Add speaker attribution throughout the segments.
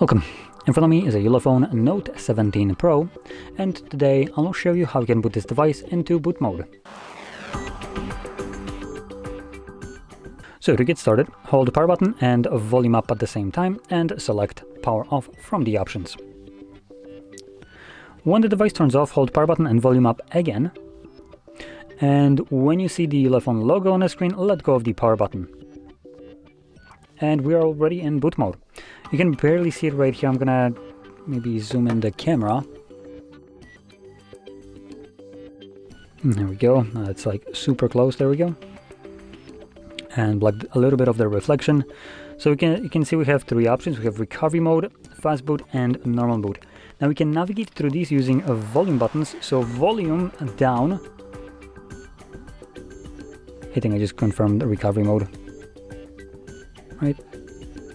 Speaker 1: Welcome! In front of me is a ULEFONE Note 17 Pro, and today I'll show you how you can put this device into boot mode. So to get started, hold the power button and volume up at the same time and select power off from the options. When the device turns off, hold power button and volume up again. And when you see the ULEFONE logo on the screen, let go of the power button. And we are already in boot mode. You can barely see it right here. I'm gonna maybe zoom in the camera. There we go. It's like super close. There we go. And blocked a little bit of the reflection. So you can see we have three options. We have recovery mode, Fastboot, and normal boot. Now we can navigate through these using volume buttons. So volume down. I think I just confirmed the recovery mode. Right?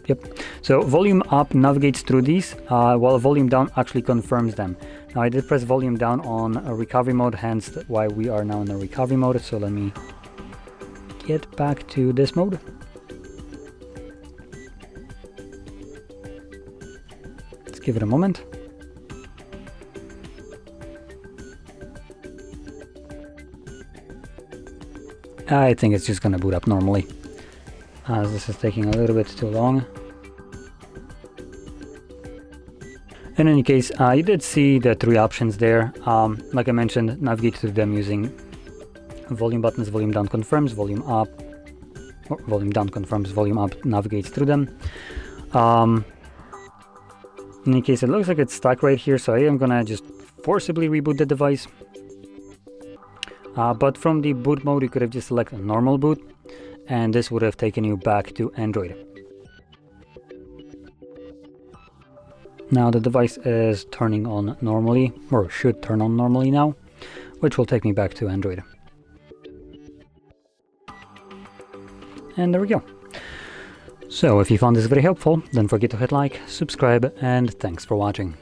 Speaker 1: Yep. So volume up navigates through these, while volume down actually confirms them. Now I did press volume down on a recovery mode, hence why we are now in the recovery mode. So let me get back to this mode. Let's give it a moment. I think it's just gonna boot up normally, as this is taking a little bit too long. In any case, you did see the three options there. Like I mentioned, navigate through them using volume buttons. Volume down confirms, volume up, or volume down confirms, volume up navigates through them. In any case, it looks like it's stuck right here, so I am gonna just forcibly reboot the device. But from the boot mode, you could have just selected normal boot, and this would have taken you back to Android. Now the device is turning on normally, or should turn on normally now, which will take me back to Android. And there we go. So if you found this very helpful, don't forget to hit like, subscribe, and thanks for watching.